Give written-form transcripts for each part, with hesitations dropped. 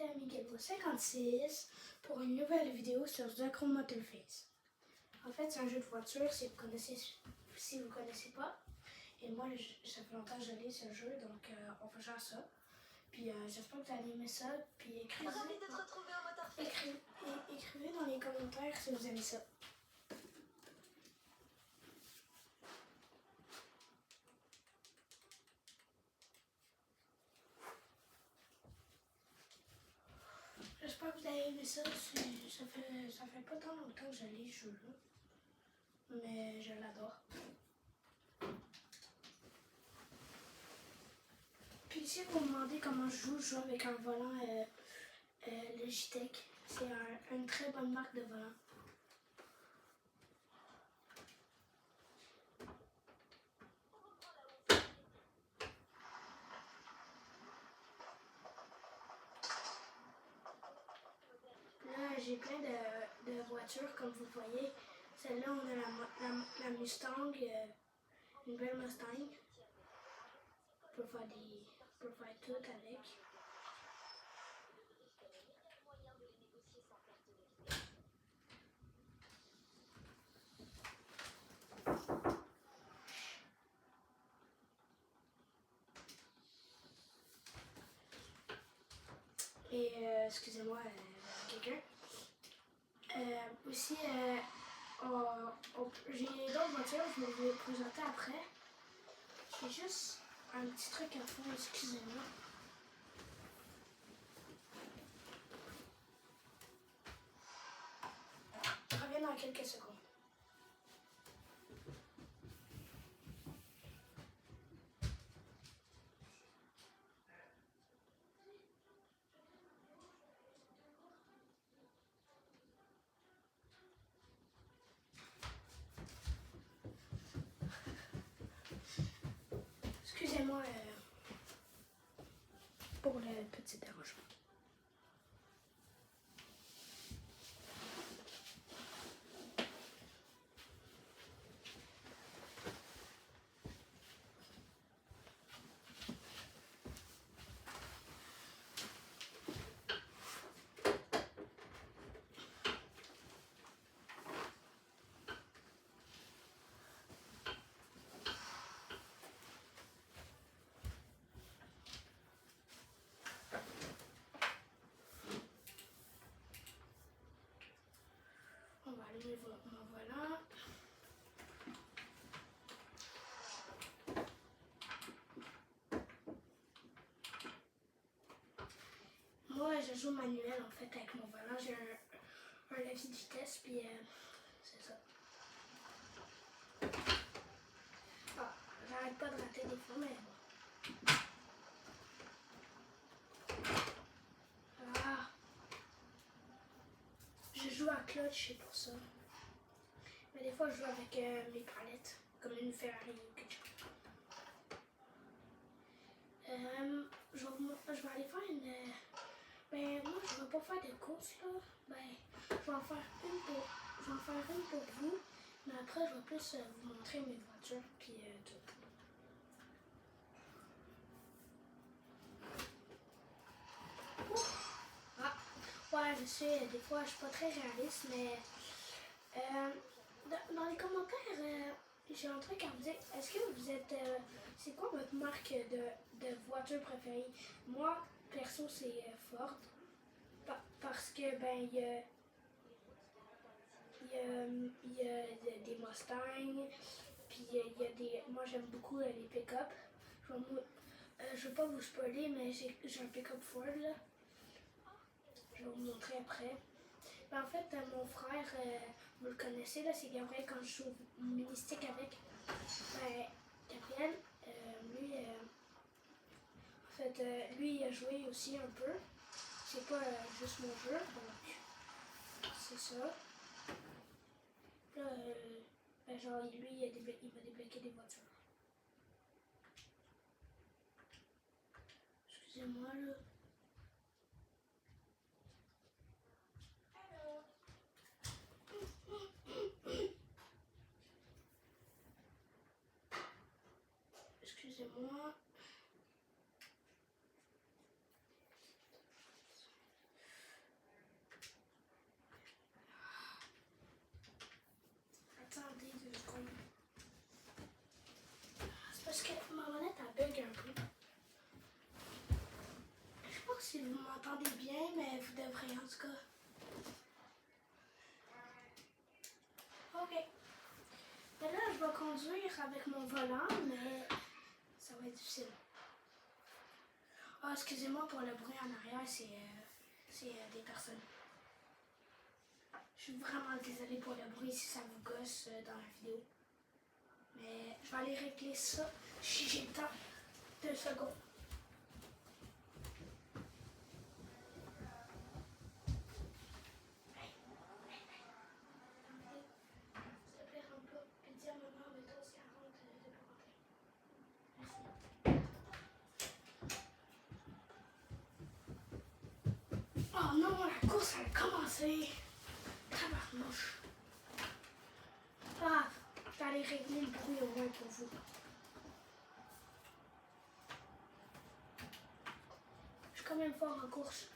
c'est Miguel56 pour une nouvelle vidéo sur Zacro Motorface. En fait, c'est un jeu de voiture si vous connaissez pas. Et moi, ça fait longtemps que je lis ce jeu, donc on va jouer à ça. Puis j'espère que vous allez aimer ça. Puis écrivez dans les commentaires si vous aimez ça. J'espère que vous avez aimé ça. Ça fait pas tant longtemps que je lis ce jeu-là. Mais je l'adore. Puis si vous me demandez comment je joue avec un volant Logitech. C'est une très bonne marque de volant. Là, j'ai plein de voitures, comme vous voyez. Celle-là, on a la Mustang, une belle Mustang. On peut faire tout avec. Et excusez-moi, quelqu'un. Aussi, j'ai d'autres voitures, je vais vous les présenter après. J'ai juste un petit truc à faire, excusez-moi. Je reviens dans quelques secondes. Excusez-moi pour le petit dérangement. On va allumer mon volant. Moi, je joue manuel en fait avec mon volant. J'ai un levier de vitesse, puis c'est ça. Ah, j'arrête pas de rater des fois, mais bon. Ah, je joue à clutch, c'est pour ça. Mais des fois, je joue avec mes palettes, comme une Ferrari ou quelque chose. Je vais aller faire une... Ben, moi, je vais pas faire de course, là. Ben, je vais en faire une pour vous. Mais après, je vais plus vous montrer mes voitures, puis tout. Ah, ouais, je sais, des fois, je suis pas très réaliste, mais... dans les commentaires, j'ai un truc à vous dire. Est-ce que vous êtes... c'est quoi votre marque de voiture préférée? Moi, perso, c'est Ford. Parce que, ben, il y a des Mustangs, puis il y a des... Moi, j'aime beaucoup les pick-up. Je vais pas vous spoiler, mais j'ai un pick-up Ford, là. Je vais vous montrer après. Ben, en fait, mon frère, vous le connaissez, là, c'est Gabriel, quand je joue au mini-stick avec. Ben, Gabriel, lui, en fait, lui, il a joué aussi un peu. C'est pas juste mon jeu, donc c'est ça. Là, ben, genre, lui, il m'a débloqué des voitures. Excusez-moi, là. Excusez-moi. tout cas. Ok. Mais là, je vais conduire avec mon volant, mais ça va être difficile. Ah, excusez-moi pour le bruit en arrière, c'est des personnes. Je suis vraiment désolée pour le bruit si ça vous gosse dans la vidéo. Mais je vais aller régler ça si j'ai le temps. 2 secondes. Oh non, la course elle a commencé. Tabarnouche. Ah, je vais aller régler le bruit au moins pour vous. Je suis quand même fort en course.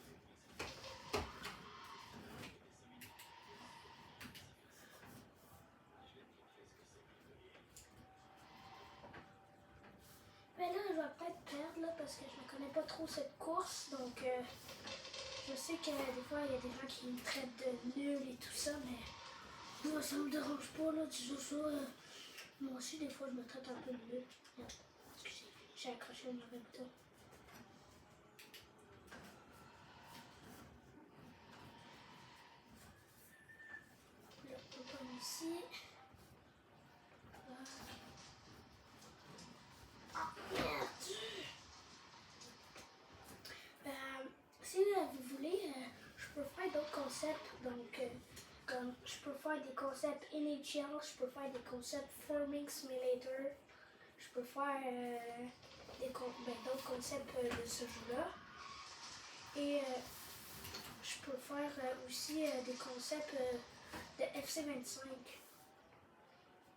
Mais là, je vais peut-être perdre là, parce que je ne connais pas trop cette course. Donc, je sais que des fois, il y a des gens qui me traitent de nul et tout ça, mais moi, ça me dérange pas là, disons ça. Moi aussi, des fois, je me traite un peu de nul. Merde, excusez, j'ai accroché mon mauvais bouton. Là, on tombe ici. Là. Ah, merde! Si vous voulez, je peux faire d'autres concepts. Donc, comme je peux faire des concepts NHL, je peux faire des concepts Farming Simulator, je peux faire d'autres concepts de ce jeu-là. Et je peux faire aussi des concepts de FC25,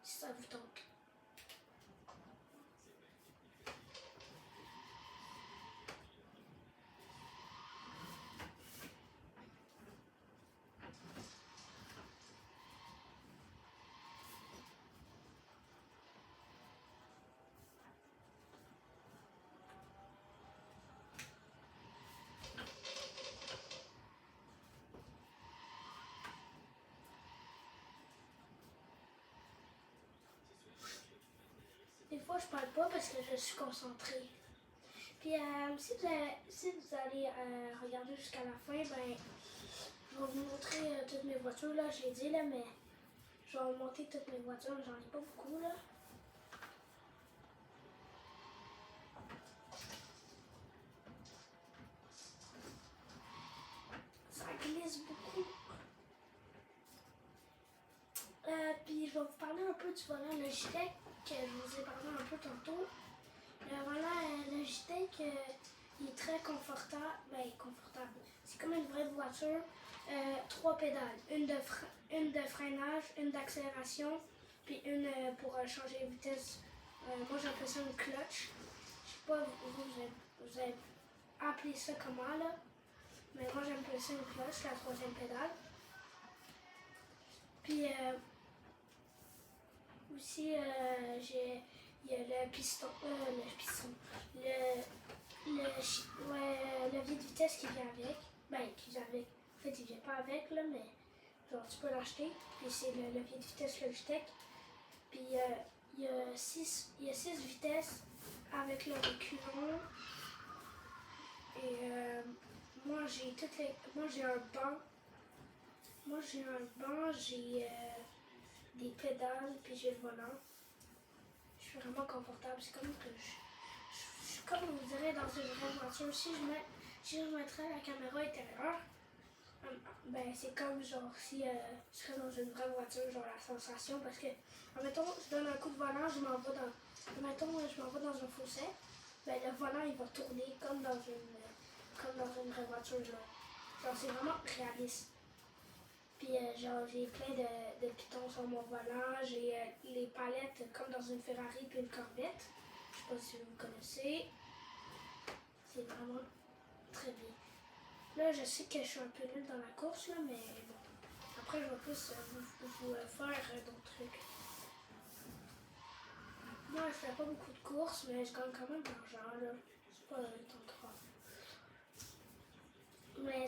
si ça vous tente. Des fois, je parle pas parce que je suis concentrée. Puis, si vous allez regarder jusqu'à la fin, ben, je vais vous montrer toutes mes voitures. Là, je l'ai dit, là, mais je vais vous montrer toutes mes voitures. J'en ai pas beaucoup, là. Ça glisse beaucoup. Puis, je vais vous parler un peu du volant Logitech, que je vous ai parlé un peu tantôt. Le volant Logitech, il est très confortable. Ben, confortable. C'est comme une vraie voiture. 3 pédales. Une de freinage, une d'accélération, puis une pour changer de vitesse. Moi, j'appelle ça une clutch. Je sais pas, vous avez appelé ça comment, là. Mais moi, j'appelle ça une clutch, la 3e pédale. Puis, aussi, il y a le piston, le levier de vitesse qui vient avec. Ben, qui vient avec. En fait, il vient pas avec, là, mais genre, tu peux l'acheter. Puis c'est le levier de vitesse Logitech. Puis il y a 6 vitesses avec le reculon. Et moi, j'ai un banc. J'ai des pédales, puis j'ai le volant. Je suis vraiment confortable. C'est comme que je suis comme on dirait dans une vraie voiture. Si je mettrais la caméra intérieure, ben c'est comme genre si je serais dans une vraie voiture, genre la sensation, parce que, admettons, je donne un coup de volant, je m'en vais dans un fossé, ben le volant il va tourner comme dans une vraie voiture, genre c'est vraiment réaliste. Puis genre j'ai plein de pitons sur mon volant, j'ai les palettes comme dans une Ferrari puis une Corvette. Je sais pas si vous connaissez. C'est vraiment très bien. Là, je sais que je suis un peu nulle dans la course, là, mais bon. Après, je vais plus vous faire d'autres trucs. Moi, je fais pas beaucoup de courses, mais je gagne quand même de l'argent, là. C'est pas tant grave. Mais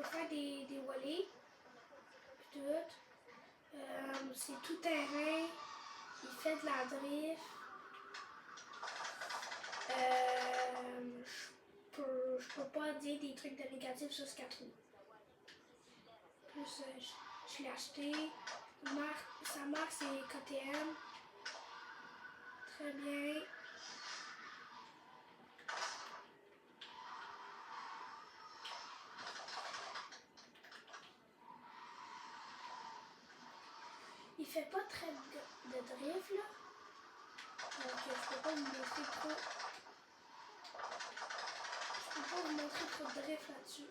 peux faire des wallets. Puis tout. C'est tout terrain. Il fait de la drift. Je peux pas dire des trucs de négatifs sur ce 4 roues. Plus, je l'ai acheté. Sa marque, c'est KTM. Très bien. Il fait pas très de drift, là. Donc, je peux pas vous montrer trop. Je peux pas vous montrer trop de drift là-dessus.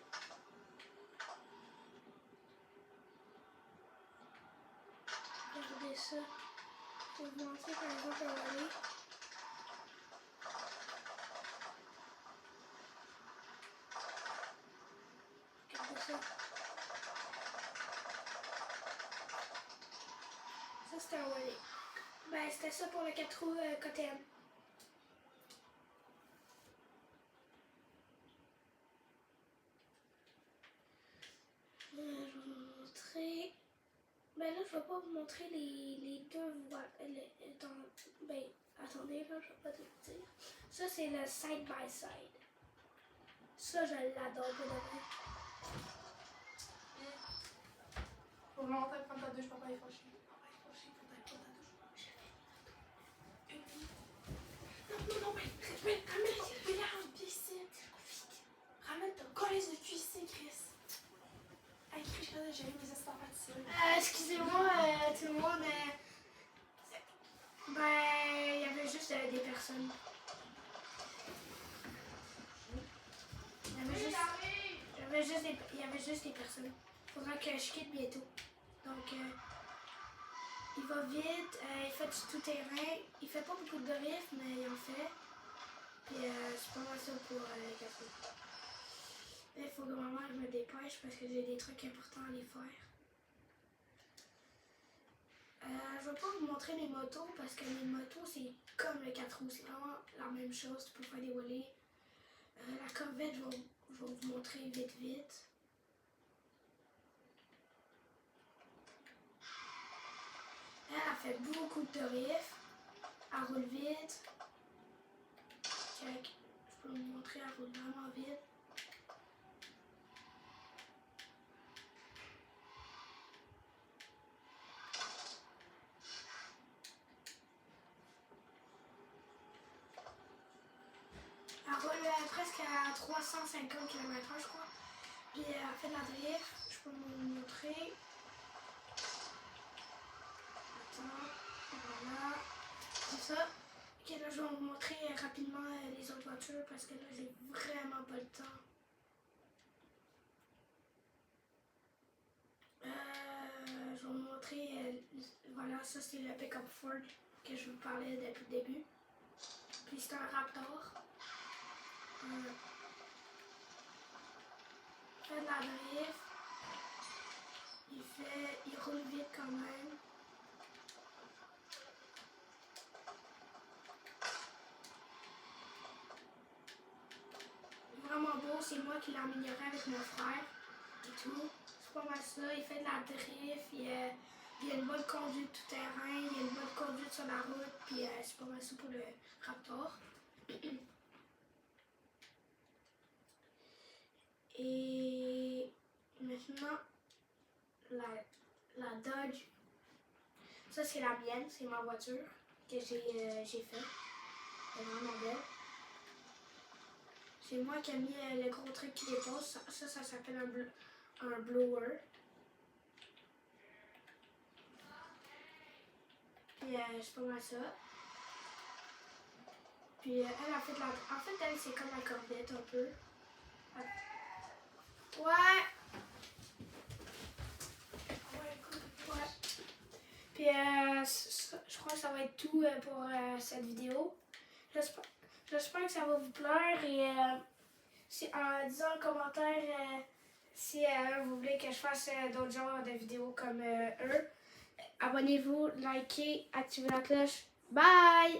Regardez ça. Je vais vous montrer par exemple un volet. Regardez ça. Ça, c'était un volet. Ben, c'était ça pour le 4 roues KTM. Je vais vous montrer. Ben là, je vais pas vous montrer les deux voies. Ben, attendez, là, je vais pas tout vous dire. Ça, c'est le side by side. Ça, je l'adore pour de vrai. Faut vraiment prendre ta douche, papa est fâché. Papa est fâché, faut prendre ta douche. Non, mais regarde, viens ici. Ramène ton collège de cul ici, Chris. Hey, Chris, j'ai mis mes estampades ici. Excusez-moi, tout le monde. Ben, il y avait juste des personnes. Il y avait juste des personnes. Faudra que je quitte bientôt. Donc, il va vite, il fait du tout-terrain. Il fait pas beaucoup de drift, mais il en fait. Puis, c'est pas mal ça pour les 4 roues. Mais il faut vraiment que je me dépêche parce que j'ai des trucs importants à aller faire. Je vais pas vous montrer les motos parce que les motos, c'est comme le 4 roues. C'est vraiment la même chose. Tu peux faire des wheelies. La Corvette, je vais vous montrer vite. Elle a fait beaucoup de drift. Elle roule vite. Check. Je peux vous montrer, elle roule vraiment vite. Elle roule presque à 350 km/h, je crois. Puis elle fait de la drift. Je peux vous montrer. Attends. Voilà. C'est ça. Ok, là, je vais vous montrer rapidement les autres voitures parce que là, j'ai vraiment pas le temps. Je vais vous montrer. Voilà, ça, c'est le pick-up Ford que je vous parlais depuis le début. Puis c'est un Raptor. Il fait de la drift. Il roule vite quand même. Vraiment beau, c'est moi qui l'ai amélioré avec mon frère et tout. C'est pas mal ça, il fait de la drift, il y a une bonne conduite tout terrain, il y a une bonne conduite sur la route, puis c'est pas mal ça pour le Raptor. Et maintenant, la Dodge, ça c'est la mienne, c'est ma voiture que j'ai faite. Elle est vraiment belle. C'est moi qui ai mis le gros truc qui dépasse. Ça s'appelle un blower. Puis c'est pas mal ça. Puis elle a fait de la... En fait, elle, c'est comme la Corvette un peu. Ouais. Ouais. Puis je crois que ça va être tout pour cette vidéo. J'espère que ça va vous plaire et disons en commentaire si vous voulez que je fasse d'autres genres de vidéos comme eux. Abonnez-vous, likez, activez la cloche. Bye!